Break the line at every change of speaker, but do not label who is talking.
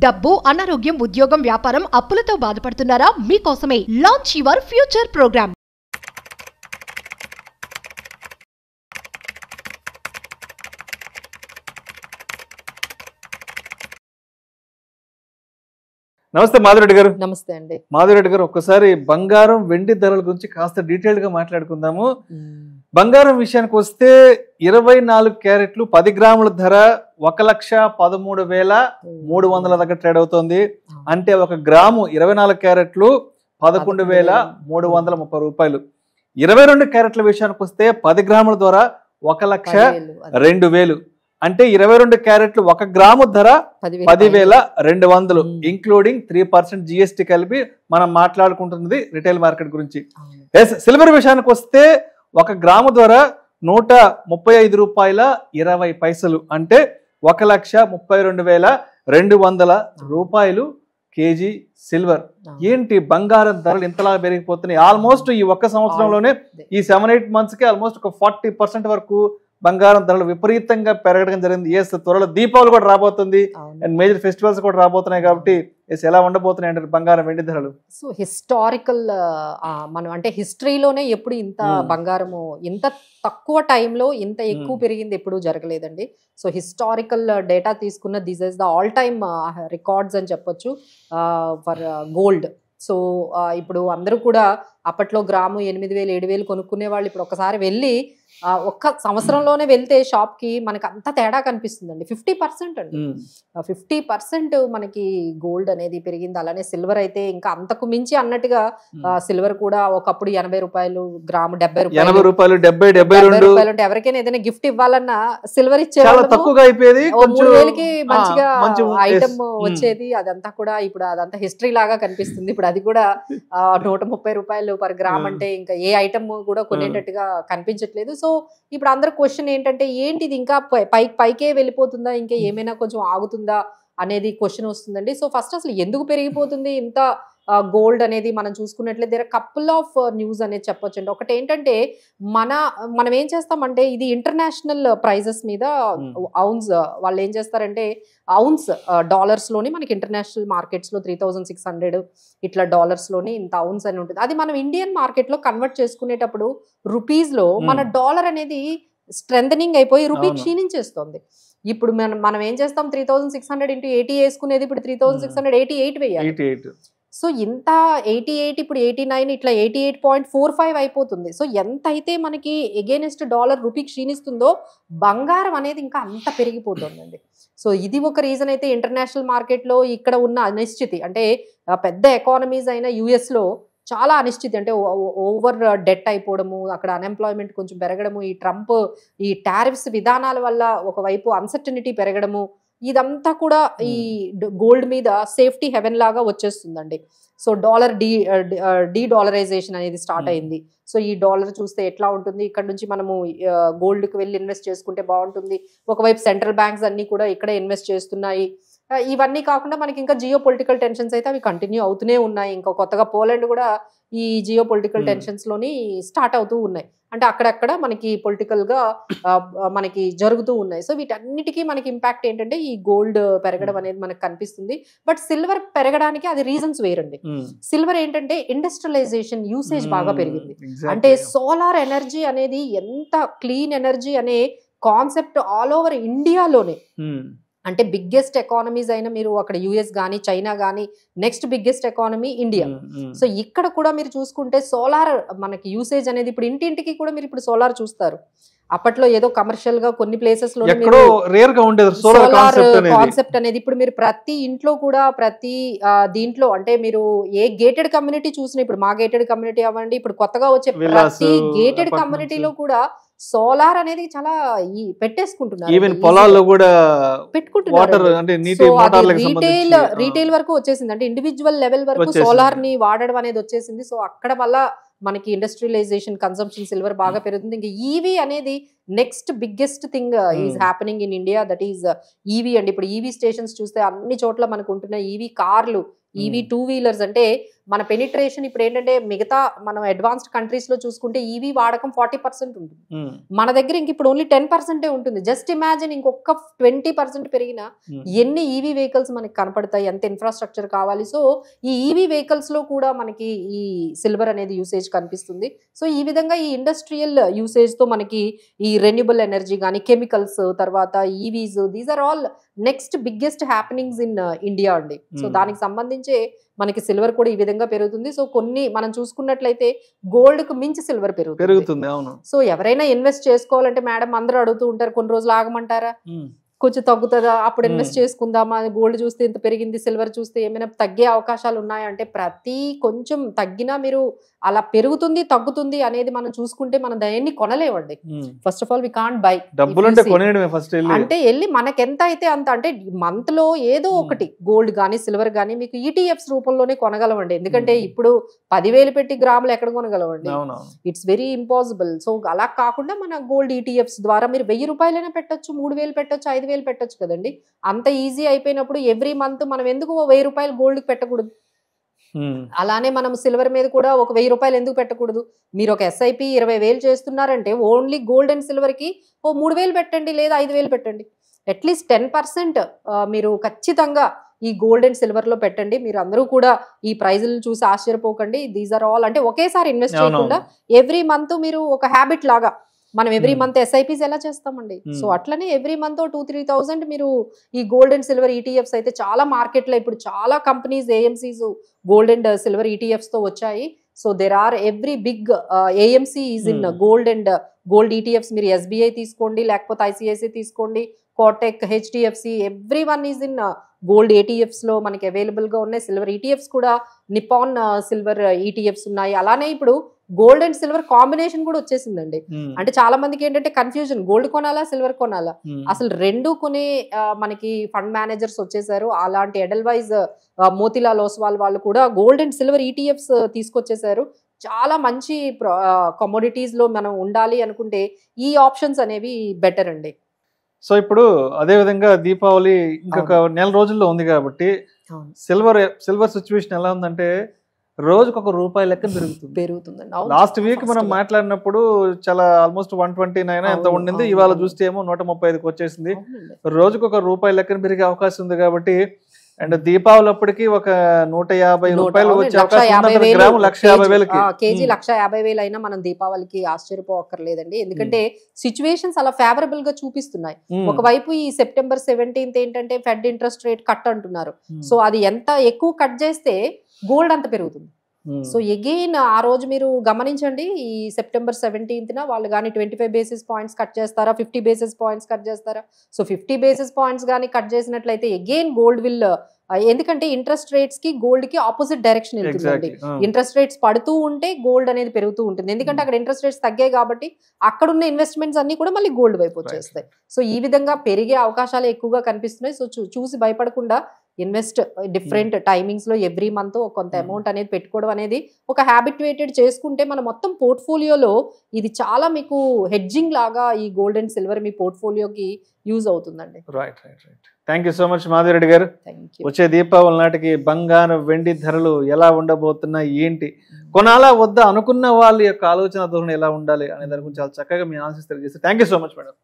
డబ్బు, అనారోగ్యం, ఉద్యోగం, వ్యాపారం, అప్పులతో బాధపడుతున్నారా? మీకోసమే లాంచ్ యువర్ ఫ్యూచర్ ప్రోగ్రామ్.
నమస్తే మాధురెడ్డి గారు.
నమస్తే అండి.
మాధురెడ్డి గారు, ఒక్కసారి బంగారం వెండి ధరల గురించి కాస్త డీటెయిల్ గా మాట్లాడుకుందాము. బంగారం విషయానికి వస్తే 24 క్యారెట్లు 10 గ్రాముల ధర 1,13,300 దగ్గర ట్రేడ్ అవుతోంది. అంటే ఒక గ్రాము 24 క్యారెట్లు 11,330 రూపాయలు. 22 క్యారెట్ల విషయానికి వస్తే 10 గ్రాముల ద్వారా 1,02,000. అంటే 22 క్యారెట్లు 1 గ్రాము ధర 10,200, ఇంక్లూడింగ్ 3% జిఎస్టీ కలిపి మనం మాట్లాడుకుంటున్నది రిటైల్ మార్కెట్ గురించి. సిల్వర్ విషయానికి వస్తే 1 గ్రాము ద్వారా 135 రూపాయల 20 పైసలు, అంటే 1,32,200 రూపాయలు కేజీ సిల్వర్. ఏంటి బంగారం ధరలు ఇంతలా పెరిగిపోతున్నాయి? ఆల్మోస్ట్ ఈ ఒక్క సంవత్సరంలోనే ఈ 7-8 మంత్స్ కి ఆల్మోస్ట్ ఒక 40% వరకు బంగారం ధరలు విపరీతంగా పెరగడం జరిగింది. త్వరలో దీపావళి కూడా రాబోతుంది అండ్ మేజర్ ఫెస్టివల్స్ కూడా రాబోతున్నాయి కాబట్టి ఎలా ఉండబోతున్నాయి అంటారు బంగారం వెండి ధరలు?
సో హిస్టారికల్ మనం అంటే హిస్టరీలోనే ఎప్పుడు ఇంత బంగారము ఇంత తక్కువ టైంలో ఇంత ఎక్కువ పెరిగింది ఎప్పుడు జరగలేదండి. సో హిస్టారికల్ డేటా తీసుకున్న this is the all time records అని చెప్పొచ్చు ఫర్ గోల్డ్. సో ఇప్పుడు అందరూ కూడా అప్పట్లో గ్రాము 8,000-7,000 కొనుక్కునే వాళ్ళు ఇప్పుడు ఒకసారి వెళ్ళి ఒక్క సంవత్సరంలోనే వెళ్తే షాప్ కి మనకి అంత తేడా కనిపిస్తుందండి. 50% అండి, 50% మనకి గోల్డ్ అనేది పెరిగింది. అలానే సిల్వర్ అయితే ఇంకా అంతకు మించి అన్నట్టుగా సిల్వర్ కూడా ఒకప్పుడు 80 రూపాయలు గ్రాము, 70 రూపాయలు, 70 రూపాయలు అంటే ఎవరికైనా ఏదైనా గిఫ్ట్ ఇవ్వాలన్నా సిల్వర్ ఇచ్చేవాళ్ళు. 3,000కి మంచిగా ఐటమ్ వచ్చేది. అదంతా కూడా ఇప్పుడు అదంతా హిస్టరీ లాగా కనిపిస్తుంది. ఇప్పుడు అది కూడా 130 రూపాయలు పర్ గ్రామ్ అంటే ఇంకా ఏ ఐటమ్ కూడా కొనేటట్టుగా కనిపించట్లేదు. సో ఇప్పుడు అందరు క్వశ్చన్ ఏంటంటే ఏంటిది ఇంకా పైకే వెళ్ళిపోతుందా, ఇంకా ఏమైనా కొంచెం ఆగుతుందా అనేది క్వశ్చన్ వస్తుందండి. సో ఫస్ట్ అసలు ఎందుకు పెరిగిపోతుంది ఇంత గోల్డ్ అనేది మనం చూసుకున్నట్లయితే there are couple of news అనేది చెప్పొచ్చు అండి. ఒకటి ఏంటంటే మనం ఏం చేస్తామంటే ఇది ఇంటర్నేషనల్ ప్రైజెస్ మీద ఔన్స్ వాళ్ళు ఏం చేస్తారంటే ఔన్స్ డాలర్స్ లోని మనకి ఇంటర్నేషనల్ మార్కెట్స్ లో 3,600 ఇట్లా డాలర్స్ లోని ఇంత ఔన్స్ అని ఉంటుంది. అది మనం ఇండియన్ మార్కెట్ లో కన్వర్ట్ చేసుకునేటప్పుడు రూపీస్ లో మన డాలర్ అనేది స్ట్రెంథనింగ్ అయిపోయి రూపీ క్షీణించేస్తుంది. ఇప్పుడు మనం ఏం చేస్తాం 3,600 into 80 వేసుకునేది ఇప్పుడు 3,688 వేయాలి. సో ఇంత 88 ఇప్పుడు 89 ఇట్లా 88.45 అయిపోతుంది. సో ఎంత అయితే మనకి ఎగైనెస్ట్ డాలర్ రూపీ క్షీణిస్తుందో బంగారం అనేది ఇంకా అంత పెరిగిపోతుందండి. సో ఇది ఒక రీజన్ అయితే ఇంటర్నేషనల్ మార్కెట్లో ఇక్కడ ఉన్న అనిశ్చితి అంటే పెద్ద ఎకానమీస్ అయిన యుఎస్ లో చాలా అనిశ్చితి అంటే ఓవర్ డెట్ అయిపోవడము, అక్కడ అన్ఎంప్లాయ్మెంట్ కొంచెం పెరగడము, ఈ ట్రంప్ ఈ టారిఫ్స్ విధానాల వల్ల ఒకవైపు అన్సర్టనిటీ పెరగడము, ఇదంతా కూడా ఈ గోల్డ్ మీద సేఫ్టీ హెవెన్ లాగా వచ్చేస్తుందండి. సో డాలర్ డీ డాలరైజేషన్ అనేది స్టార్ట్ అయింది. సో ఈ డాలర్ చూస్తే ఎట్లా ఉంటుంది, ఇక్కడ నుంచి మనము గోల్డ్కి వెళ్ళి ఇన్వెస్ట్ చేసుకుంటే బాగుంటుంది. ఒకవైపు సెంట్రల్ బ్యాంక్స్ అన్ని కూడా ఇక్కడే ఇన్వెస్ట్ చేస్తున్నాయి. ఇవన్నీ కాకుండా మనకి ఇంకా జియో పొలిటికల్ టెన్షన్స్ అయితే అవి కంటిన్యూ అవుతూనే ఉన్నాయి. ఇంకా కొత్తగా పోలాండ్ కూడా ఈ జియో పొలిటికల్ టెన్షన్స్ లోని స్టార్ట్ అవుతూ ఉన్నాయి. అంటే అక్కడక్కడ మనకి పొలిటికల్ గా మనకి జరుగుతూ ఉన్నాయి. సో వీటన్నిటికీ మనకి ఇంపాక్ట్ ఏంటంటే ఈ గోల్డ్ పెరగడం అనేది మనకు కనిపిస్తుంది. బట్ సిల్వర్ పెరగడానికి అది రీజన్స్ వేరండి. సిల్వర్ ఏంటంటే ఇండస్ట్రియలైజేషన్ యూసేజ్ బాగా పెరిగింది. అంటే సోలార్ ఎనర్జీ అనేది ఎంత క్లీన్ ఎనర్జీ అనే కాన్సెప్ట్ ఆల్ ఓవర్ ఇండియాలోనే అంటే బిగ్గెస్ట్ ఎకానమీస్ అయినా మీరు అక్కడ యుఎస్ కానీ చైనా కానీ next biggest economy India. So ఇక్కడ కూడా మీరు చూసుకుంటే సోలార్ మనకి యూసేజ్ అనేది ఇప్పుడు ఇంటింటికి కూడా మీరు ఇప్పుడు సోలార్ చూస్తారు. అప్పట్లో ఏదో కమర్షియల్ గా కొన్ని ప్లేసెస్ లో సోలార్ కాన్సెప్ట్ అనేది ఇప్పుడు మీరు ప్రతి ఇంట్లో కూడా ప్రతి దీంట్లో అంటే మీరు ఏ గేటెడ్ కమ్యూనిటీ చూసినా ఇప్పుడు మా గేటెడ్ కమ్యూనిటీ అవ్వండి, ఇప్పుడు కొత్తగా వచ్చే ప్రతి గేటెడ్ కమ్యూనిటీలో కూడా సోలార్ అనేది చాలా పెట్టేసుకుంటున్నారు. రీటైల్ వరకు వచ్చేసింది, అంటే ఇండివిజువల్ లెవెల్ వరకు సోలార్ ని వాడడం అనేది వచ్చేసింది. సో అక్కడ వల్ల మనకి ఇండస్ట్రియలైజేషన్ కన్సంప్షన్ సిల్వర్ బాగా పెరుగుతుంది. ఇంకా ఈవీ అనేది next biggest thing is happening in India, that is EV అండి. ఇప్పుడు ఈవీ స్టేషన్స్ చూస్తే అన్ని చోట్ల మనకు ఉంటున్న ఈవీ కార్లు, ఈవీ 2 వీలర్స్. అంటే మన పెనిట్రేషన్ ఇప్పుడు ఏంటంటే మిగతా మనం అడ్వాన్స్డ్ కంట్రీస్ లో చూసుకుంటే ఈవీ వాడకం 40% ఉంటుంది, మన దగ్గర ఇంక ఇప్పుడు ఓన్లీ 10% ఉంటుంది. జస్ట్ ఇమాజిన్ ఇంకొక 20% పెరిగినా ఎన్ని ఈవీ వెహికల్స్ మనకి కనపడతాయి, ఎంత ఇన్ఫ్రాస్ట్రక్చర్ కావాలి. సో ఈ ఈవీ వెహికల్స్ లో కూడా మనకి ఈ సిల్వర్ అనేది యూసేజ్ కనిపిస్తుంది. సో ఈ విధంగా ఈ ఇండస్ట్రియల్ యూసేజ్ తో మనకి ఈ రెన్యూబుల్ ఎనర్జీ కానీ, కెమికల్స్, తర్వాత EVs, these are all next biggest happenings in India అండి. సో దానికి సంబంధించి మనకి సిల్వర్ కూడా ఈ విధంగా పెరుగుతుంది. సో కొన్ని మనం చూసుకున్నట్లయితే గోల్డ్ కు మించి సిల్వర్ పెరుగుతుంది. సో ఎవరైనా ఇన్వెస్ట్ చేసుకోవాలంటే మేడం అందరూ అడుగుతూ ఉంటారు, కొన్ని రోజులు ఆగమంటారా, కొంచెం తగ్గుతుందా, అప్పుడు ఇన్వెస్ట్ చేసుకుందామా, గోల్డ్ చూస్తే ఇంత పెరిగింది, సిల్వర్ చూస్తే ఏమైనా తగ్గే అవకాశాలు ఉన్నాయా అంటే ప్రతి కొంచెం తగ్గినా మీరు అలా పెరుగుతుంది తగ్గుతుంది అనేది మనం చూసుకుంటే మనం దాన్ని కొనలేవండి. First of all we can't buy. అంటే వెళ్ళి మనకి ఎంత అయితే అంత, అంటే మంత్ లో ఏదో ఒకటి గోల్డ్ గానీ సిల్వర్ గానీ మీకు ఈటీఎఫ్స్ రూపంలోనే కొనగలవండి. ఎందుకంటే ఇప్పుడు 10,000 పెట్టి గ్రాములు ఎక్కడ కొనగలవండి, ఇట్స్ వెరీ ఇంపాసిబుల్. సో అలా కాకుండా మన గోల్డ్ ఈటీఎఫ్స్ ద్వారా మీరు 1,000 రూపాయలైనా పెట్టొచ్చు, 3,000 పెట్టొచ్చు, 5,000 పెట్టొచ్చు కదండి. అంత ఈజీ అయిపోయినప్పుడు ఎవ్రీ మంత్ మనం ఎందుకు 1,000 రూపాయలు గోల్డ్ పెట్టకూడదు? అలానే మనం సిల్వర్ మీద కూడా ఒక 1,000 రూపాయలు ఎందుకు పెట్టకూడదు? మీరు ఒక ఎస్ఐపి 20,000 చేస్తున్నారంటే ఓన్లీ గోల్డ్ అండ్ సిల్వర్ కి 3,000 పెట్టండి, లేదా 5,000 పెట్టండి. అట్లీస్ట్ 10% మీరు ఖచ్చితంగా ఈ గోల్డ్ అండ్ సిల్వర్ లో పెట్టండి. మీరు అందరూ కూడా ఈ ప్రైజులను చూసి ఆశ్చర్యపోకండి. దీస్ ఆర్ ఆల్ అంటే ఒకేసారి ఇన్వెస్ట్ చేయకుండా ఎవ్రీ మంత్ మీరు ఒక హ్యాబిట్ లాగా, మనం ఎవ్రీ మంత్ ఎస్ఐపీస్ ఎలా చేస్తామండి, సో అట్లనే ఎవ్రీ మంత్ 2-3,000 మీరు ఈ గోల్డ్ అండ్ సిల్వర్ ఈటీఎఫ్స్ అయితే చాలా మార్కెట్ లో ఇప్పుడు చాలా companies AMCs gold and silver ETFs తో వచ్చాయి. So there are every big AMC is in gold and gold ETFs. మీరు ఎస్బీఐ తీసుకోండి, లేకపోతే ఐసిఐసిఐ తీసుకోండి, Kotak, HDFC, every one is in gold ETFs లో మనకి అవైలబుల్ గా ఉన్నాయి. సిల్వర్ ఈటీఎఫ్స్ కూడా నిపాన్ సిల్వర్ ఈటీఎఫ్స్ ఉన్నాయి. అలానే ఇప్పుడు గోల్డ్ అండ్ సిల్వర్ కాంబినేషన్ కూడా వచ్చేసిందండి. అంటే చాలా మందికి ఏంటంటే కన్ఫ్యూజన్, గోల్డ్ కొనాలా సిల్వర్ కొనాలా, అసలు రెండు కొనే మనకి ఫండ్ మేనేజర్స్ వచ్చేసారు. అలాంటి ఎడల్వైజ్ మోతిలాల్ ఓస్వాల్ వాళ్ళు కూడా గోల్డ్ అండ్ సిల్వర్ ఈటీఎఫ్స్ తీసుకొచ్చేసారు. చాలా మంచి కమోడిటీస్ లో మనం ఉండాలి అనుకుంటే ఈ ఆప్షన్స్ అనేవి బెటర్ అండి.
సో ఇప్పుడు అదే విధంగా దీపావళి ఇంకొక నెల రోజుల్లో ఉంది కాబట్టి సిల్వర్ సిచ్యువేషన్ ఎలా ఉందంటే రోజుకు ₹1 లెక్క పెరుగుతుందండి. లాస్ట్ వీక్ మనం మాట్లాడినప్పుడు చాలా ఆల్మోస్ట్ 129 ఎంత ఉండింది, ఇవాళ చూస్తే ఏమో 135కి వచ్చేసింది. రోజుకు ₹1 లెక్కన పెరిగే అవకాశం ఉంది కాబట్టి, అండ్ దీపావళి అప్పటికి ఒక ₹150 వచ్చే అవకాశం, గ్రాము 150,000
కేజీ 150,000 అయినా మనం దీపావళికి ఆశ్చర్యపోక్కర్లేదండి. ఎందుకంటే సిచ్యువేషన్స్ అలా ఫేవరబుల్ గా చూపిస్తున్నాయి. ఒకవైపు ఈ September 17th ఏంటంటే ఫెడ్ ఇంట్రెస్ట్ రేట్ కట్ అంటున్నారు. సో అది ఎంత ఎక్కువ కట్ చేస్తే గోల్డ్ అంత పెరుగుతుంది. సో అగైన్ ఆ రోజు మీరు గమనించండి, ఈ September 17th వాళ్ళు కానీ 25 basis points కట్ చేస్తారా, 50 basis points కట్ చేస్తారా? సో 50 basis points కానీ కట్ చేసినట్లయితే అగైన్ గోల్డ్ విల్, ఎందుకంటే ఇంట్రెస్ట్ రేట్స్ కి గోల్డ్ కి ఆపోజిట్ డైరెక్షన్ వెళ్తుందండి. ఇంట్రెస్ట్ రేట్స్ పడుతూ ఉంటే గోల్డ్ అనేది పెరుగుతూ ఉంటుంది. ఎందుకంటే అక్కడ ఇంట్రెస్ట్ రేట్స్ తగ్గాయి కాబట్టి అక్కడ ఉన్న ఇన్వెస్ట్మెంట్స్ అన్ని కూడా మళ్ళీ గోల్డ్ వైపు వచ్చేస్తాయి. సో ఈ విధంగా పెరిగే అవకాశాలు ఎక్కువగా కనిపిస్తున్నాయి. సో చూసి భయపడకుండా ఇన్వెస్ట్ డిఫరెంట్ టైమింగ్స్ లో ఎవ్రీ మంత్ కొంత అమౌంట్ అనేది పెట్టుకోవడం అనేది ఒక హ్యాబిట్యుయేటెడ్ చేసుకుంటే మన మొత్తం పోర్ట్ఫోలియోలో ఇది చాలా మీకు హెడ్జింగ్ లాగా ఈ గోల్డ్ అండ్ సిల్వర్ మీ పోర్ట్ఫోలియోకి యూజ్ అవుతుందండి.
Right. Thank you so much Madhavi Reddy గారు. వచ్చే దీపావళి నాటికి బంగారం వెండి ధరలు ఎలా ఉండబోతున్నాయి, ఏంటి, కొనాలా వద్దా అనుకున్న వాళ్ళ యొక్క ఆలోచన ధోరణి ఎలా ఉండాలి అనే దాని గురించి చాలా చక్కగా మీ ఆన్సర్స్ తెలియజేస్తారు. Thank you so much madam.